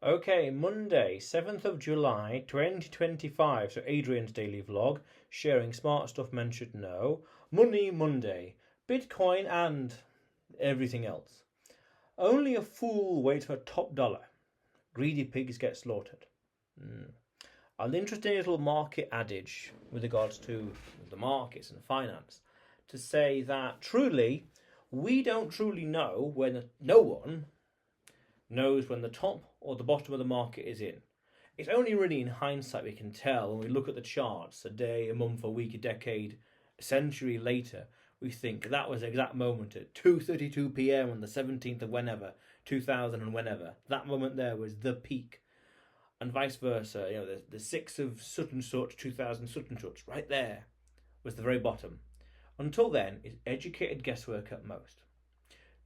Okay, Monday, 7th of July 2025. So, Adrian's daily vlog, sharing smart stuff men should know. Money Monday, Bitcoin, and everything else. Only a fool waits for top dollar. Greedy pigs get slaughtered. An interesting little market adage with regards to the markets and finance to say that truly, we don't truly know when no one knows when the top or the bottom of the market is in. It's only really in hindsight we can tell when we look at the charts a day, a month, a week, a decade, a century later. We think that was the exact moment at 2:32 p.m. on the 17th of whenever, 2000 and whenever. That moment there was the peak. And vice versa, the 6th of such and such, 2000 such and such, right there was the very bottom. Until then, it's educated guesswork at most.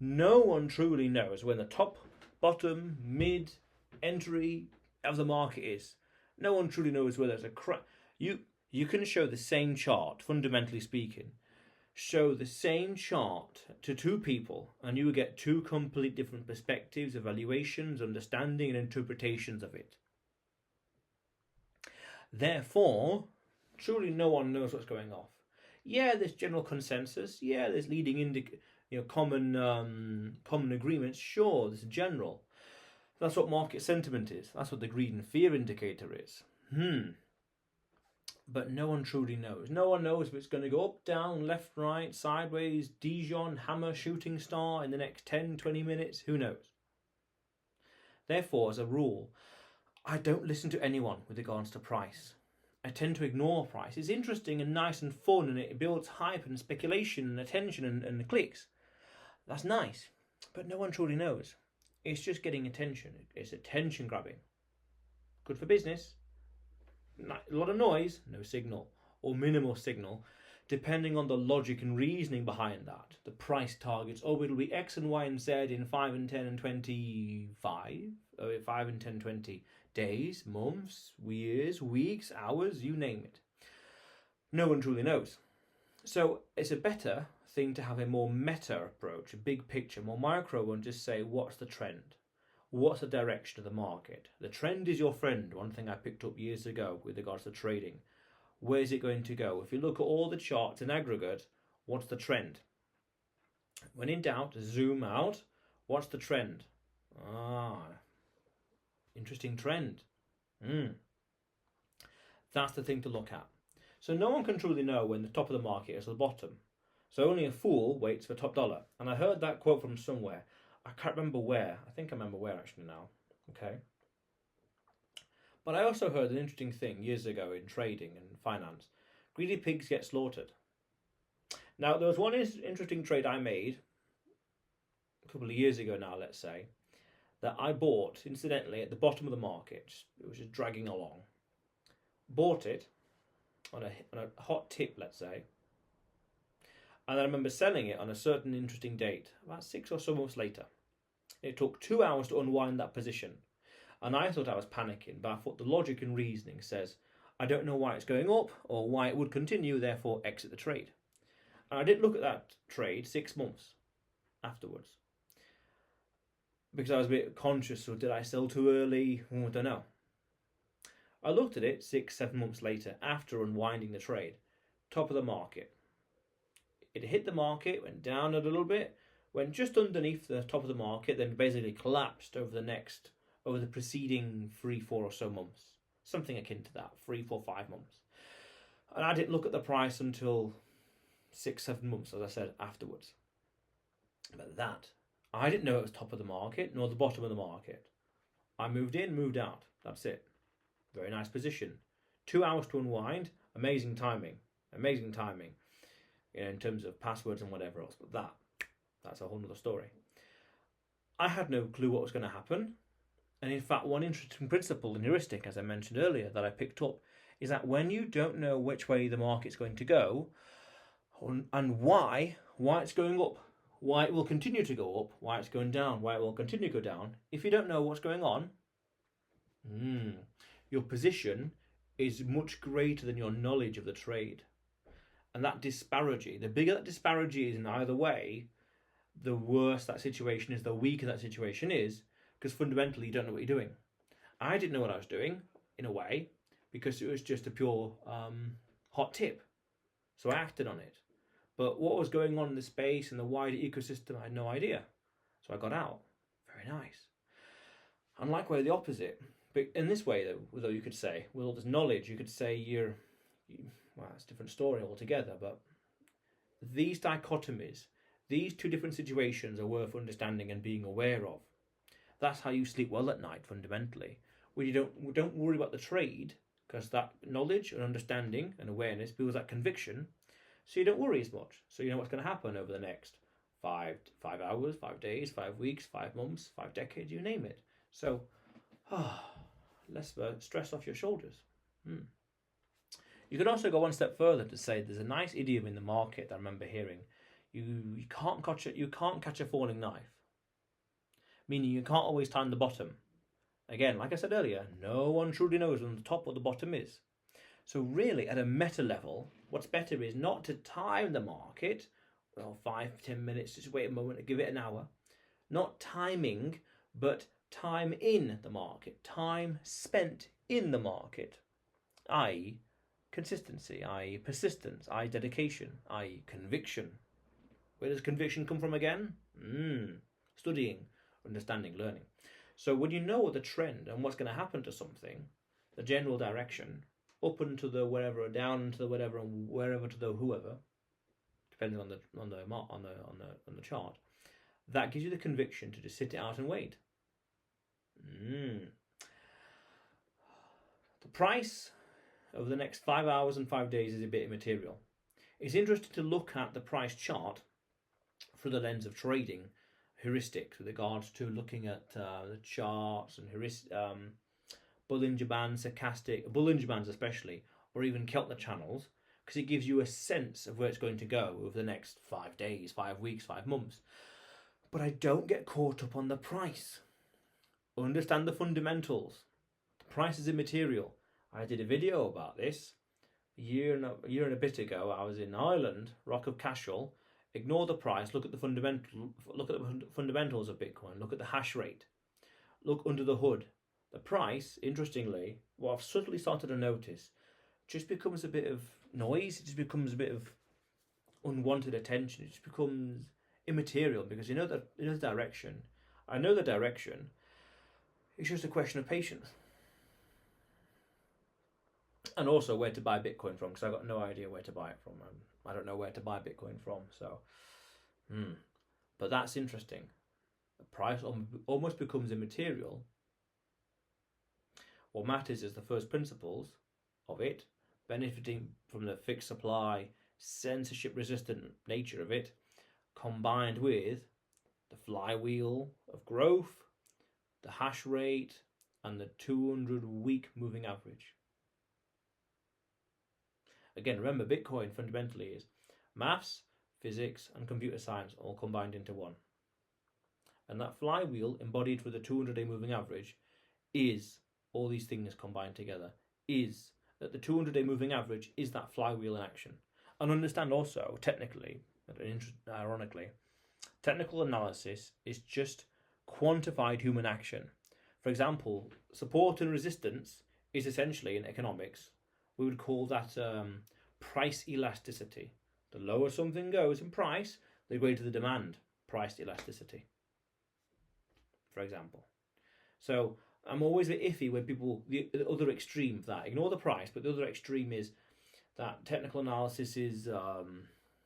No one truly knows when the top, bottom, mid, entry of the market is. No one truly knows where there's a crack. You can show the same chart, fundamentally speaking, show the same chart to two people, and you will get two complete different perspectives, evaluations, understanding, and interpretations of it. Therefore, truly no one knows what's going off. Yeah, there's general consensus. Yeah, there's leading common agreements. Sure, there's general. That's what market sentiment is. That's what the greed and fear indicator is. But no one truly knows. No one knows if it's going to go up, down, left, right, sideways, Dijon, hammer, shooting star in the next 10, 20 minutes. Who knows? Therefore, as a rule, I don't listen to anyone with regards to price. I tend to ignore price. It's interesting and nice and fun, and it builds hype and speculation and attention and clicks. That's nice, but no one truly knows. It's just getting attention. It's attention grabbing. Good for business. A lot of noise, no signal, or minimal signal, depending on the logic and reasoning behind that. The price targets, it'll be X and Y and Z in 5 and 10 and 25, 5 and 10, 20 days, months, years, weeks, hours, you name it. No one truly knows. So it's a better thing to have a more meta approach, a big picture, more micro one, just say, what's the trend? What's the direction of the market? The trend is your friend, one thing I picked up years ago with regards to trading. Where's it going to go? If you look at all the charts in aggregate, what's the trend? When in doubt, zoom out. What's the trend? Interesting trend. That's the thing to look at. So no one can truly know when the top of the market is the bottom. So only a fool waits for top dollar. And I heard that quote from somewhere. I can't remember where. I think I remember where actually now. Okay. But I also heard an interesting thing years ago in trading and finance. Greedy pigs get slaughtered. Now, there was one interesting trade I made a couple of years ago now, let's say, that I bought, incidentally, at the bottom of the market. It was just dragging along. Bought it on a hot tip, let's say. And I remember selling it on a certain interesting date, about 6 or so months later. It took 2 hours to unwind that position. And I thought I was panicking, but I thought the logic and reasoning says, I don't know why it's going up or why it would continue, therefore exit the trade. And I didn't look at that trade 6 months afterwards. Because I was a bit conscious, or did I sell too early? I don't know. I looked at it 6, 7 months later after unwinding the trade. Top of the market. It hit the market, went down a little bit, went just underneath the top of the market, then basically collapsed over the preceding 3, 4 or so months. Something akin to that, 3, 4, 5 months. And I didn't look at the price until 6, 7 months, as I said, afterwards. But I didn't know it was top of the market, nor the bottom of the market. I moved in, moved out. That's it. Very nice position. 2 hours to unwind. Amazing timing. In terms of passwords and whatever else. But that's a whole other story. I had no clue what was going to happen. And in fact, one interesting principle and heuristic, as I mentioned earlier, that I picked up is that when you don't know which way the market's going to go and why it's going up, why it will continue to go up, why it's going down, why it will continue to go down, if you don't know what's going on, your position is much greater than your knowledge of the trade. And that disparity, the bigger that disparity is in either way, the worse that situation is, the weaker that situation is, because fundamentally you don't know what you're doing. I didn't know what I was doing, in a way, because it was just a pure hot tip. So I acted on it. But what was going on in the space and the wider ecosystem, I had no idea. So I got out. Very nice. And likewise, the opposite. But in this way, though you could say, with all this knowledge, you could say well, it's a different story altogether, but these dichotomies, these two different situations are worth understanding and being aware of. That's how you sleep well at night, fundamentally. Where you don't worry about the trade, because that knowledge and understanding and awareness builds that conviction, so you don't worry as much. So you know what's going to happen over the next 5 hours, 5 days, 5 weeks, 5 months, 5 decades, you name it. So, less stress off your shoulders. You could also go one step further to say there's a nice idiom in the market that I remember hearing. You can't catch a falling knife. Meaning you can't always time the bottom. Again, like I said earlier, no one truly knows when the top or the bottom is. So really, at a meta level, what's better is not to time the market, 5-10 minutes, just wait a moment and give it an hour. Not timing, but time in the market, time spent in the market, i.e. consistency, i.e. persistence, i.e. dedication, i.e. conviction. Where does conviction come from again? Studying, understanding, learning. So when you know the trend and what's going to happen to something, the general direction, up and to the wherever, or down and to the whatever, and wherever to the whoever, depending on the chart, that gives you the conviction to just sit it out and wait. The price over the next 5 hours and 5 days is a bit immaterial. It's interesting to look at the price chart through the lens of trading heuristics with regards to looking at the charts and Bollinger Bands, stochastic, Bollinger Bands especially, or even Keltner channels, because it gives you a sense of where it's going to go over the next 5 days, 5 weeks, 5 months. But I don't get caught up on the price. Understand the fundamentals. The price is immaterial. I did a video about this a year and a bit ago. I was in Ireland, Rock of Cashel. Ignore the price. Look at the fundamentals of Bitcoin. Look at the hash rate. Look under the hood. The price, interestingly, what I've subtly started to notice, just becomes a bit of noise. It just becomes a bit of unwanted attention. It just becomes immaterial because you know the direction. I know the direction. It's just a question of patience. And also where to buy Bitcoin from, because I've got no idea where to buy it from. I don't know where to buy Bitcoin from. So, but that's interesting. The price almost becomes immaterial. What matters is the first principles of it, benefiting from the fixed supply, censorship-resistant nature of it, combined with the flywheel of growth, the hash rate, and the 200-week moving average. Again, remember, Bitcoin fundamentally is maths, physics, and computer science all combined into one. And that flywheel, embodied with the 200-day moving average, is all these things combined together. Is that the 200-day moving average is that flywheel in action. And understand also, technically, ironically, technical analysis is just quantified human action. For example, support and resistance is essentially, in economics, we would call that price elasticity. The lower something goes in price, the greater the demand. Price elasticity, for example. So I'm always a bit iffy when people, the other extreme of that, ignore the price, but the other extreme is that technical analysis is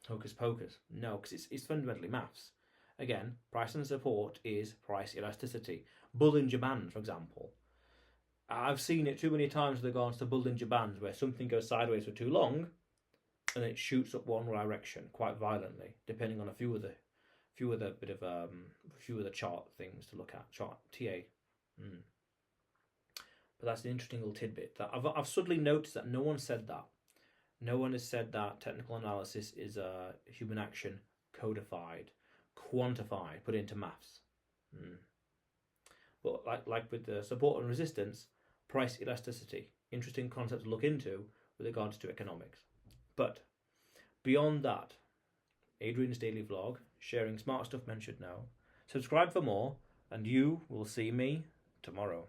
hocus pocus. No, because it's fundamentally maths. Again, price and support is price elasticity. Bollinger Bands, for example. I've seen it too many times with regards to Bollinger Bands where something goes sideways for too long and it shoots up one direction quite violently, depending on a few of the chart things to look at. Chart TA. But that's an interesting little tidbit that I've suddenly noticed that no one said that. No one has said that technical analysis is a human action codified, quantified, put into maths. But like with the support and resistance, price elasticity, interesting concept to look into with regards to economics. But beyond that, Adrian's daily vlog, sharing smart stuff men should know. Subscribe for more, and you will see me tomorrow.